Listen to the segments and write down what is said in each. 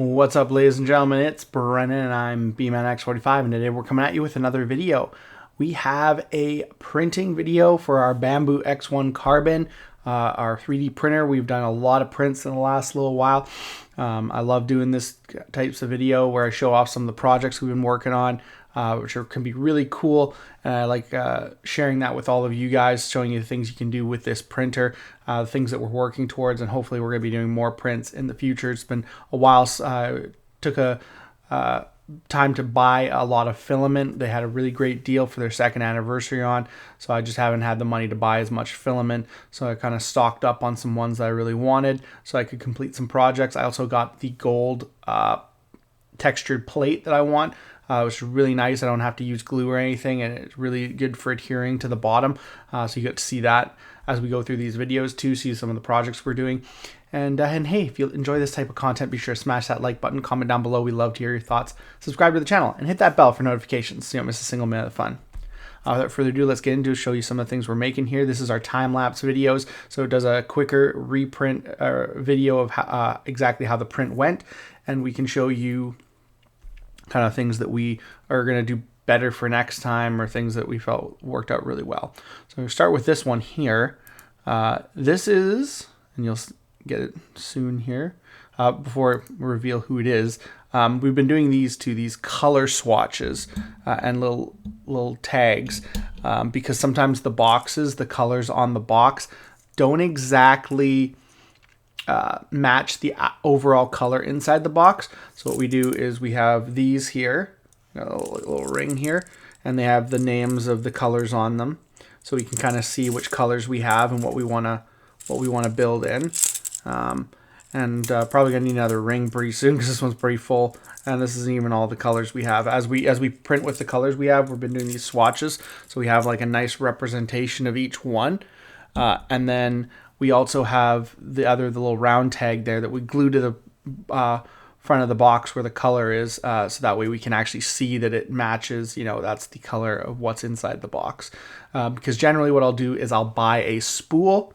What's up, ladies and gentlemen? It's Brennan and I'm BManX45, and today we're coming at you with another video. We have a printing video for our Bambu X1 Carbon, our 3D printer. We've done a lot of prints in the last little while. I love doing this types of video where I show off some of the projects we've been working on, which can be really cool. And I like sharing that with all of you guys, showing you the things you can do with this printer, the things that we're working towards, and hopefully we're going to be doing more prints in the future. It's been a while. Took a time to buy a lot of filament. They had a really great deal for their second anniversary on, so I just haven't had the money to buy as much filament, so I kind of stocked up on some ones that I really wanted so I could complete some projects. I also got the gold textured plate that I want, which is really nice. I don't have to use glue or anything, and it's really good for adhering to the bottom, so you get to see that as we go through these videos too, see some of the projects we're doing. And hey, if you enjoy this type of content, be sure to smash that like button, comment down below. We love to hear your thoughts. Subscribe to the channel and hit that bell for notifications so you don't miss a single minute of fun. Without further ado, let's get into it, show you some of the things we're making here. This is our time-lapse videos, so it does a quicker reprint video of how, exactly how the print went, and we can show you kind of things that we are going to do better for next time, or things that we felt worked out really well. So we'll start with this one here. This is, and you'll get it soon here, before I reveal who it is. We've been doing these color swatches and little tags, because sometimes the boxes, the colors on the box don't exactly match the overall color inside the box. So what we do is we have these here, a little ring here, and they have the names of the colors on them, so we can kind of see which colors we have and what we want to build in. Probably gonna need another ring pretty soon because this one's pretty full, and this isn't even all the colors we have. As we print with the colors we have, we've been doing these swatches, so we have like a nice representation of each one, and then we also have the little round tag there that we glue to the front of the box where the color is, so that way we can actually see that it matches, that's the color of what's inside the box. Because generally what I'll do is I'll buy a spool,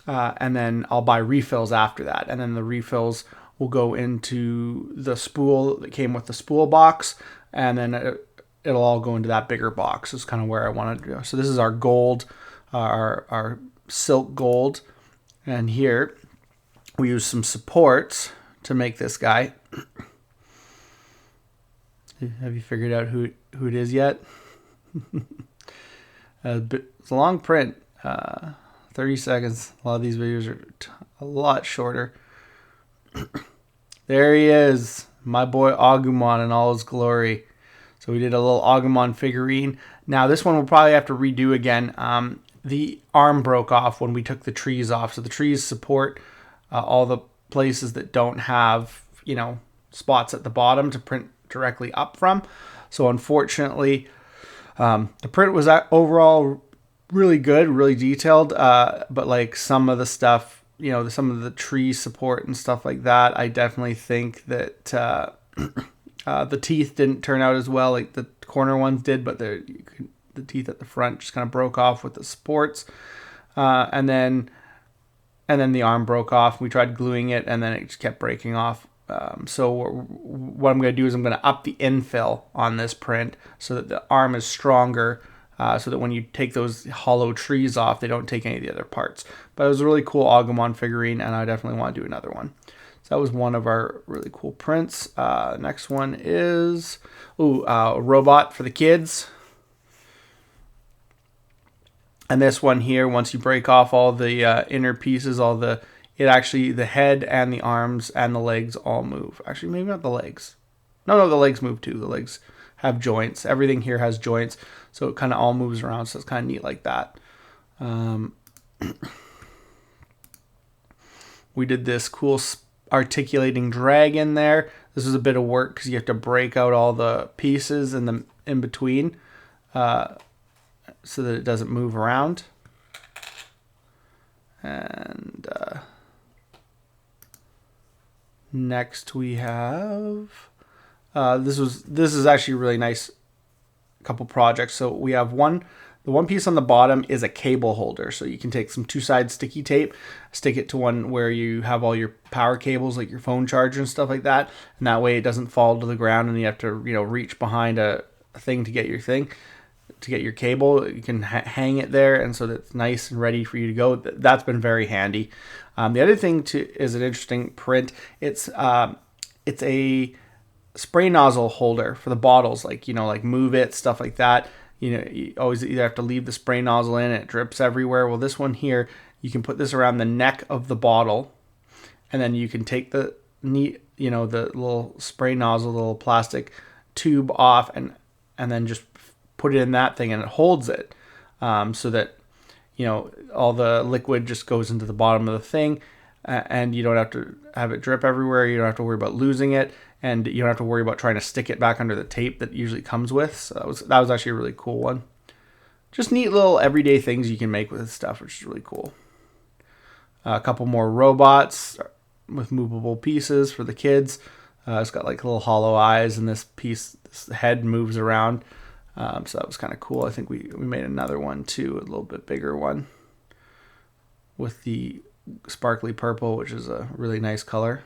and then I'll buy refills after that, and then the refills will go into the spool that came with the spool box, and then it'll all go into that bigger box. Is kind of where I want to go. So this is our gold, our silk gold, and here we use some supports to make this guy. Have you figured out who it is yet? It's a long print. 30 seconds. A lot of these videos are a lot shorter. There he is, my boy Agumon in all his glory. So we did a little Agumon figurine. Now this one we'll probably have to redo again. The arm broke off when we took the trees off. So the trees support all the places that don't have, spots at the bottom to print directly up from. So unfortunately, the print was overall really good, really detailed, but like some of the stuff, some of the tree support and stuff like that, I definitely think that the teeth didn't turn out as well, like the corner ones did, but the teeth at the front just kind of broke off with the supports, and then the arm broke off. We tried gluing it, and then it just kept breaking off. So what I'm going to do is I'm going to up the infill on this print so that the arm is stronger, so that when you take those hollow trees off, they don't take any of the other parts. But it was a really cool Agumon figurine, and I definitely want to do another one. So that was one of our really cool prints. Next one is a robot for the kids. And this one here, once you break off all the inner pieces, the head and the arms and the legs all move. Actually, maybe not the legs. No, the legs move too. The legs have joints. Everything here has joints, so it kind of all moves around, so it's kind of neat like that. We did this cool articulating dragon there. This was a bit of work because you have to break out all the pieces in between, so that it doesn't move around. And next we have this is actually a really nice couple projects. So we have one The one piece on the bottom is a cable holder. So you can take some 2-side sticky tape, stick it to one where you have all your power cables, like your phone charger and stuff like that. And that way it doesn't fall to the ground and you have to, reach behind a thing to get your cable. You can hang it there, and so that's nice and ready for you to go. That's been very handy. The other thing is an interesting print. It's a spray nozzle holder for the bottles, like Move It, stuff like that. You always either have to leave the spray nozzle in and it drips everywhere. Well, this one here, you can put this around the neck of the bottle, and then you can take the little spray nozzle, little plastic tube off, and then just put it in that thing, and it holds it, so that all the liquid just goes into the bottom of the thing, and you don't have to have it drip everywhere. You don't have to worry about losing it, and you don't have to worry about trying to stick it back under the tape that it usually comes with. So that was actually a really cool one. Just neat little everyday things you can make with this stuff, which is really cool. A couple more robots with movable pieces for the kids. It's got like little hollow eyes, and this head moves around. So that was kind of cool. I think we made another one too, a little bit bigger one with the sparkly purple, which is a really nice color.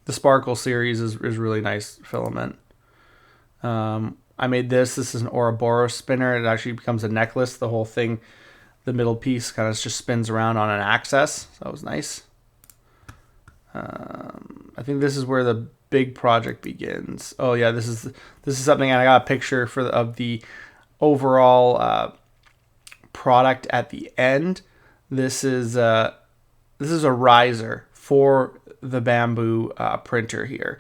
The Sparkle series is really nice filament. I made this. This is an Ouroboros spinner. It actually becomes a necklace. The whole thing, the middle piece kind of just spins around on an axis. So that was nice. I think this is where the big project begins. Oh yeah, this is something, and I got a picture of the overall product at the end. This is a riser for the Bambu printer here.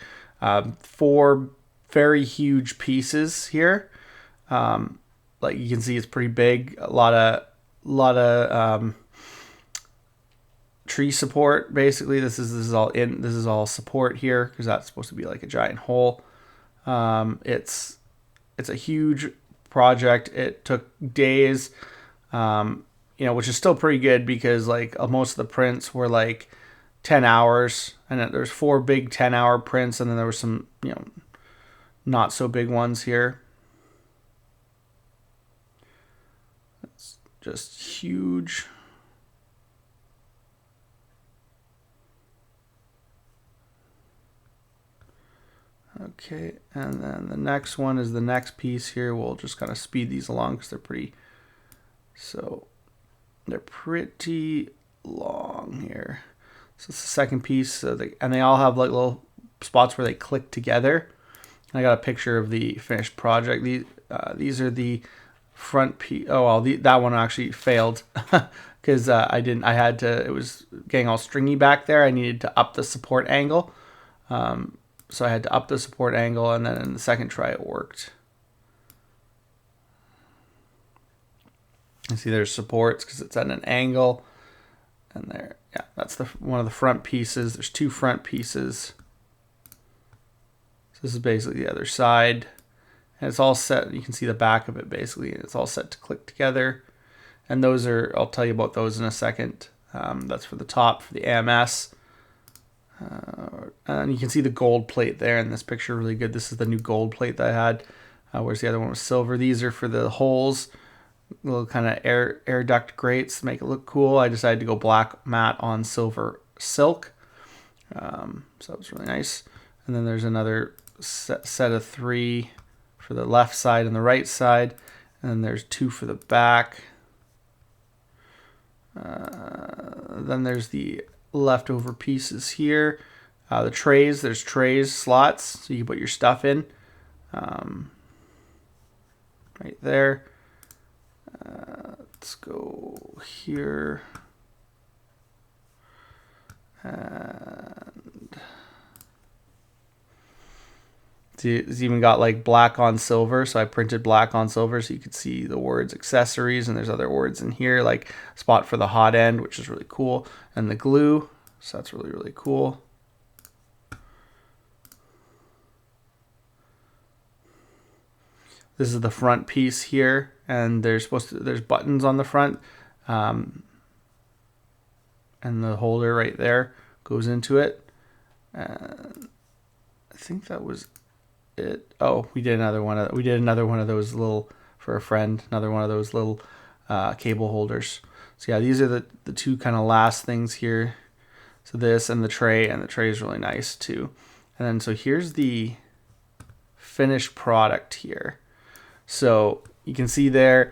4 very huge pieces here. Like you can see, it's pretty big. A lot of tree support. Basically, this is all support here, because that's supposed to be like a giant hole. It's a huge project. It took days, which is still pretty good, because like most of the prints were like 10 hours, and there's 4 big 10-hour prints, and then there were some not so big ones here. It's just huge. Okay, and then the next one is the next piece here. We'll just kind of speed these along because they're pretty long here. So it's the second piece, and they all have like little spots where they click together. I got a picture of the finished project. These are the front piece. Oh well, that one actually failed because it was getting all stringy back there. I needed to up the support angle. So I had to up the support angle, and then in the second try it worked. You see there's supports because it's at an angle. And there, yeah, that's one of the front pieces. There's 2 front pieces. So this is basically the other side. And it's all set. You can see the back of it basically. It's all set to click together. And I'll tell you about those in a second. That's for the top, for the AMS. And you can see the gold plate there in this picture really good. This is the new gold plate that I had, whereas the other one was silver. These are for the holes, little kind of air duct grates to make it look cool. I decided to go black matte on silver silk, so that was really nice. And then there's another set of 3 for the left side and the right side, and then there's 2 for the back. Then there's the leftover pieces here. The trays, there's trays, slots, so you can put your stuff in. Right there. Let's go here. And it's even got like black on silver, so I printed black on silver so you could see the words accessories, and there's other words in here like spot for the hot end, which is really cool, and the glue, so that's really, really cool. This is the front piece here, and there's buttons on the front, and the holder right there goes into it. I think that was Oh, we did another one of those little, for a friend, another one of those little cable holders. So yeah, these are the two kind of last things here. So this and the tray is really nice too. And then so here's the finished product here. So you can see there's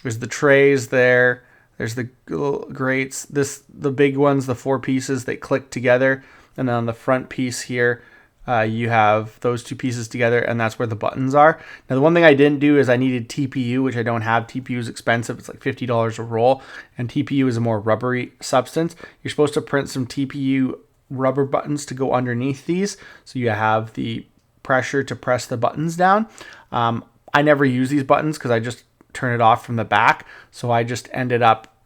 the trays there. There's the little grates. The big ones, the 4 pieces, they click together. And then on the front piece here, you have those 2 pieces together, and that's where the buttons are. Now, the one thing I didn't do is I needed TPU, which I don't have. TPU is expensive. It's like $50 a roll, and TPU is a more rubbery substance. You're supposed to print some TPU rubber buttons to go underneath these, so you have the pressure to press the buttons down. I never use these buttons because I just turn it off from the back, so I just ended up,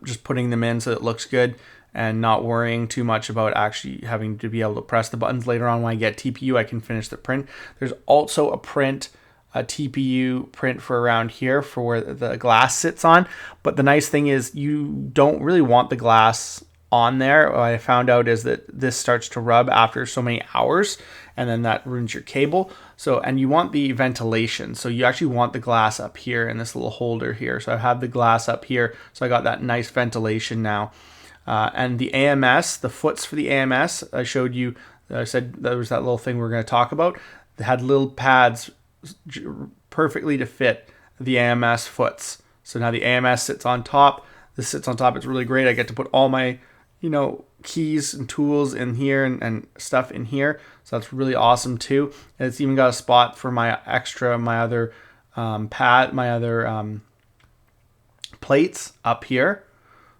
just putting them in so it looks good, and not worrying too much about actually having to be able to press the buttons later on. When I get TPU, I can finish the print. There's also a TPU print for around here for where the glass sits on. But the nice thing is you don't really want the glass on there. What I found out is that this starts to rub after so many hours, and then that ruins your cable. So, and you want the ventilation. So you actually want the glass up here in this little holder here. So I have the glass up here. So I got that nice ventilation now. And the AMS, the foots for the AMS, I showed you, I said there was that little thing we're going to talk about. They had little pads perfectly to fit the AMS foots. So now the AMS sits on top. This sits on top. It's really great. I get to put all my, keys and tools in here and stuff in here. So that's really awesome too. And it's even got a spot for my other plates up here.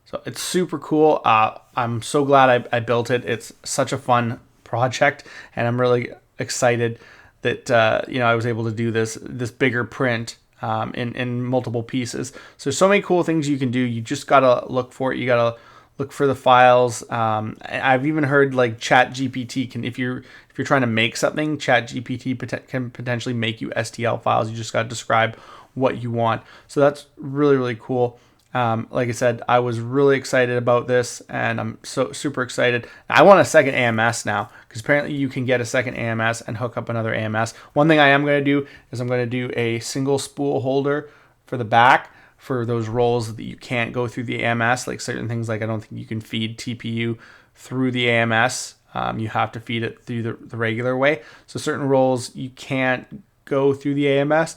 So it's super cool. I'm so glad I built it. It's such a fun project, and I'm really excited that I was able to do this bigger print in multiple pieces. So there's so many cool things you can do. You just gotta look for it. You gotta look for the files. I've even heard like ChatGPT can, if you're trying to make something, ChatGPT can potentially make you STL files. You just gotta describe what you want. So that's really, really cool. Like I said, I was really excited about this, and I'm so super excited. I want a second AMS now, because apparently you can get a second AMS and hook up another AMS. One thing I am going to do is I'm going to do a single spool holder for the back for those rolls that you can't go through the AMS, like certain things, like I don't think you can feed TPU through the AMS. You have to feed it through the regular way. So certain rolls you can't go through the AMS.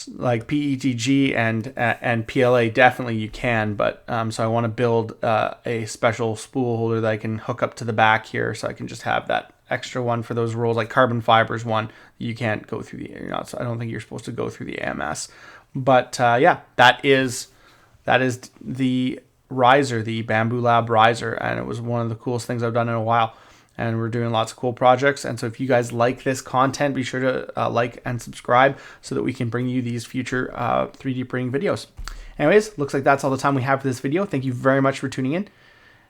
Like PETG and PLA, definitely you can, but so I want to build a special spool holder that I can hook up to the back here, so I can just have that extra one for those rolls. Like carbon fibers one, you can't go through so I don't think you're supposed to go through the AMS. But yeah, that is the riser, the Bambu Lab riser, and it was one of the coolest things I've done in a while. And we're doing lots of cool projects. And so if you guys like this content, be sure to like and subscribe so that we can bring you these future 3D printing videos. Anyways, looks like that's all the time we have for this video. Thank you very much for tuning in.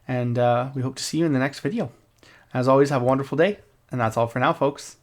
And we hope to see you in the next video. As always, have a wonderful day. And that's all for now, folks.